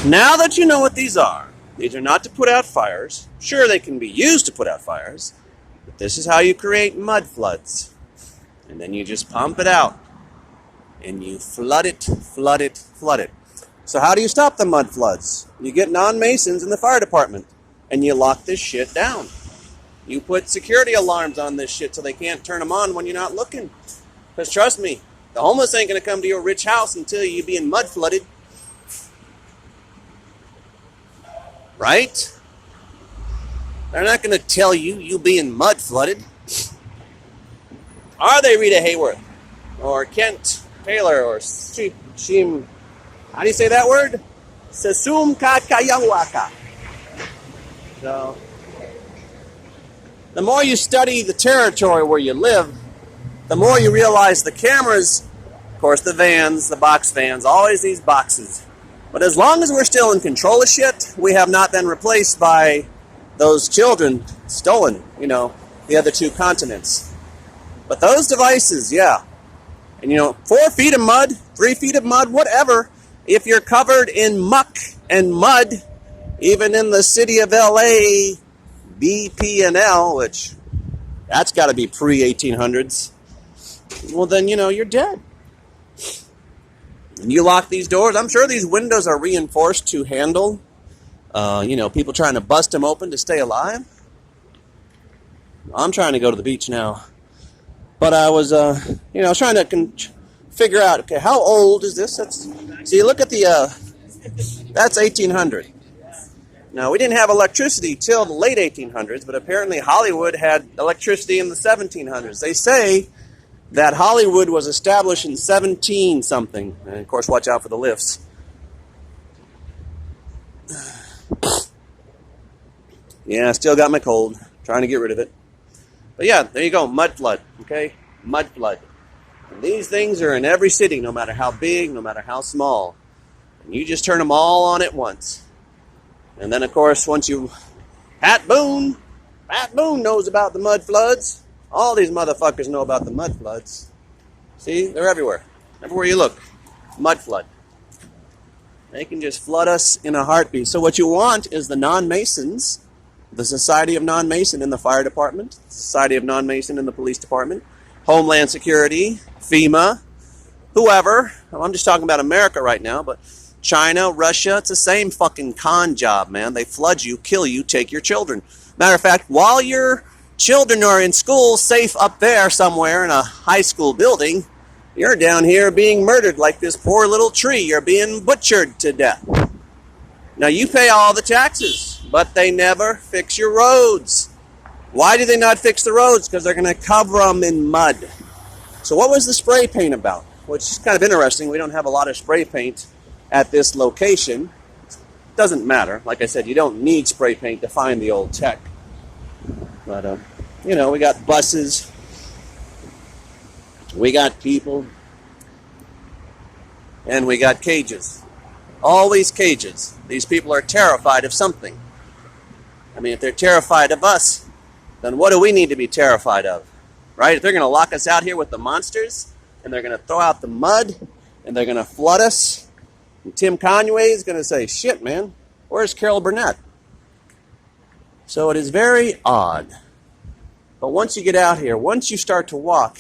Now that you know what these are not to put out fires. Sure, they can be used to put out fires, but this is how you create mud floods. And then you just pump it out, and you flood it, flood it, flood it. So how do you stop the mud floods? You get non-masons in the fire department, and you lock this shit down. You put security alarms on this shit so they can't turn them on when you're not looking. Because trust me, the homeless ain't going to come to your rich house until you being mud flooded. Right? They're not going to tell you being mud flooded. Are they, Rita Hayworth? Or Kent Taylor? Or Shim? How do you say that word? Sesum Kakayawaka. So, the more you study the territory where you live, the more you realize the cameras, of course the vans, the box vans, always these boxes. But as long as we're still in control of shit, we have not been replaced by those children stolen, the other two continents. But those devices, yeah. And 4 feet of mud, 3 feet of mud, whatever. If you're covered in muck and mud, even in the city of LA, BPNL, which that's got to be pre-1800s, well then, you're dead. And you lock these doors. I'm sure these windows are reinforced to handle, people trying to bust them open to stay alive. I'm trying to go to the beach now. But I was, trying to figure out, okay, how old is this? See, look at that's 1800. Now, we didn't have electricity till the late 1800s, but apparently Hollywood had electricity in the 1700s. They say that Hollywood was established in 17-something. And, of course, watch out for the lifts. Yeah, I still got my cold. Trying to get rid of it. But yeah, there you go. Mud flood. Okay? Mud flood. And these things are in every city, no matter how big, no matter how small. And you just turn them all on at once. And then, of course, once you... Pat Boone knows about the mud floods. All these motherfuckers know about the mud floods. See? They're everywhere. Everywhere you look. Mud flood. They can just flood us in a heartbeat. So what you want is the non-masons, the Society of Non-Mason in the fire department, Society of Non-Mason in the police department, Homeland Security, FEMA, whoever. I'm just talking about America right now, but China, Russia, it's the same fucking con job, man. They flood you, kill you, take your children. Matter of fact, while your children are in school, safe up there somewhere in a high school building, you're down here being murdered like this poor little tree. You're being butchered to death. Now, you pay all the taxes, but they never fix your roads. Why do they not fix the roads? Because they're going to cover them in mud. So what was the spray paint about? Which is kind of interesting. We don't have a lot of spray paint at this location. Doesn't matter. Like I said, you don't need spray paint to find the old tech. But, we got buses. We got people. And we got cages. Always cages. These people are terrified of something. I mean, if they're terrified of us, then what do we need to be terrified of? Right? If they're going to lock us out here with the monsters, and they're going to throw out the mud, and they're going to flood us, and Tim Conway is going to say, shit, man, where's Carol Burnett? So it is very odd. But once you get out here, once you start to walk,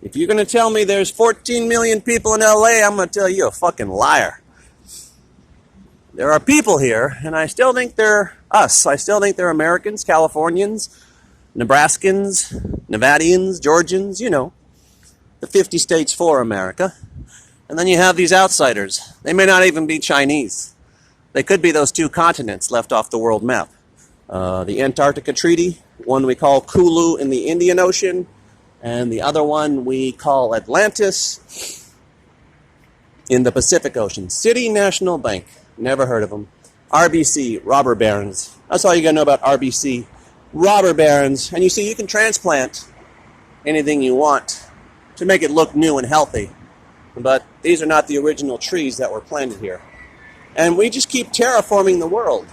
if you're going to tell me there's 14 million people in LA, I'm going to tell you a fucking liar. There are people here, and I still think they're us. I still think they're Americans, Californians, Nebraskans, Nevadians, Georgians, the 50 states for America. And then you have these outsiders. They may not even be Chinese. They could be those 2 continents left off the world map. The Antarctica Treaty, one we call Kulu in the Indian Ocean, and the other one we call Atlantis in the Pacific Ocean. City National Bank. Never heard of them. RBC, robber barons. That's all you gotta know about RBC. Robber barons. And you see, you can transplant anything you want to make it look new and healthy. But these are not the original trees that were planted here. And we just keep terraforming the world.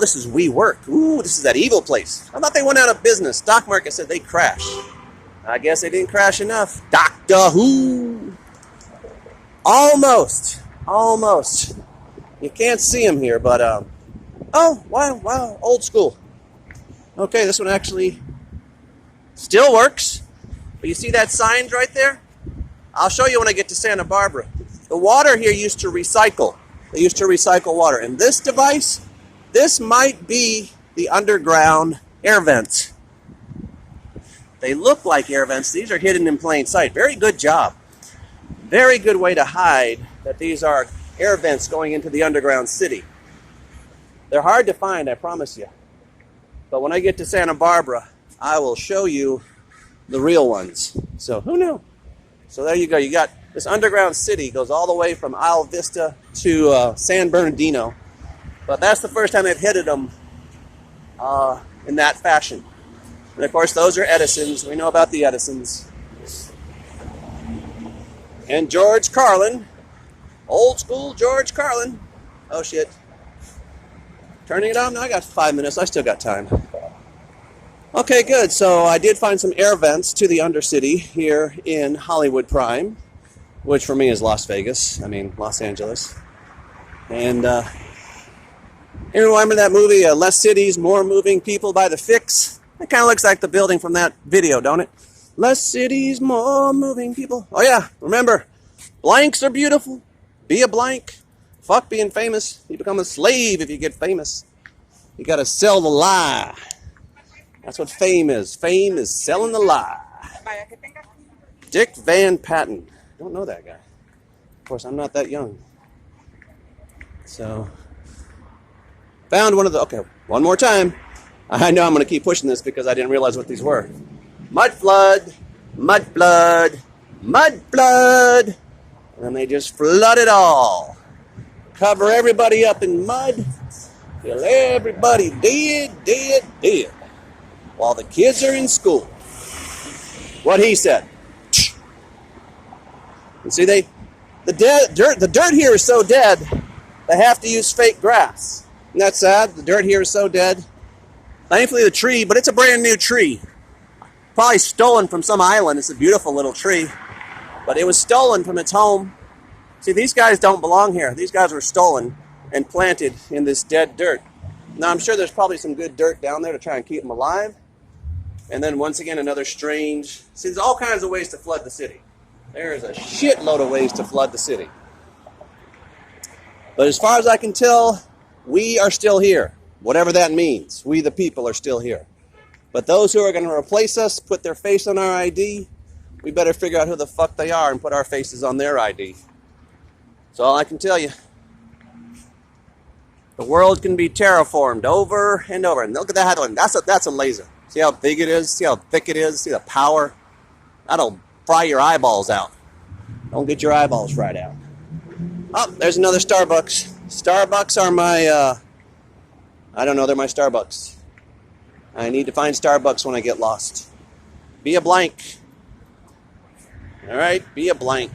This is WeWork. Ooh, this is that evil place. I thought they went out of business. Stock market said they crashed. I guess they didn't crash enough. Doctor Who. Almost. Almost. You can't see them here, but oh, wow, old school. Okay, this one actually still works. But you see that signs right there? I'll show you when I get to Santa Barbara. The water here used to recycle. They used to recycle water. And this device, this might be the underground air vents. They look like air vents. These are hidden in plain sight. Very good job. Very good way to hide that these are air vents going into the underground city. They're hard to find, I promise you. But when I get to Santa Barbara, I will show you the real ones. So who knew? So there you go. You got this underground city goes all the way from Isle Vista to San Bernardino. But that's the first time I've hit them in that fashion. And of course, those are Edisons. We know about the Edisons. And George Carlin. Old school George Carlin. Oh, shit. Turning it on? No, I got 5 minutes. I still got time. Okay, good. So I did find some air vents to the Undercity here in Hollywood Prime, which for me is Los Vegas. I mean, Los Angeles. And you remember that movie, Less Cities, More Moving People by The Fix? It kind of looks like the building from that video, don't it? Less cities, more moving people. Oh yeah, remember, blanks are beautiful. Be a blank. Fuck being famous. You become a slave if you get famous. You gotta sell the lie. That's what fame is. Fame is selling the lie. Dick Van Patten. Don't know that guy. Of course, I'm not that young. So, found one of the, okay, one more time. I know I'm going to keep pushing this because I didn't realize what these were. Mud flood, mud flood, mud flood. And then they just flood it all. Cover everybody up in mud. Till everybody dead. While the kids are in school. What he said. And see, the dirt here is so dead, they have to use fake grass. Isn't that sad? The dirt here is so dead. Thankfully the tree, but it's a brand new tree. Probably stolen from some island. It's a beautiful little tree. But it was stolen from its home. See, these guys don't belong here. These guys were stolen and planted in this dead dirt. Now, I'm sure there's probably some good dirt down there to try and keep them alive. And then once again, another strange... See, there's all kinds of ways to flood the city. There is a shitload of ways to flood the city. But as far as I can tell, we are still here. Whatever that means. We, the people, are still here. But those who are going to replace us, put their face on our ID, we better figure out who the fuck they are and put our faces on their ID. That's all I can tell you. The world can be terraformed over and over. And look at that one. That's a laser. See how big it is? See how thick it is? See the power? That'll fry your eyeballs out. Don't get your eyeballs fried out. Oh, there's another Starbucks. Starbucks are my, I don't know, they're my Starbucks. I need to find Starbucks when I get lost. Be a blank. All right, be a blank.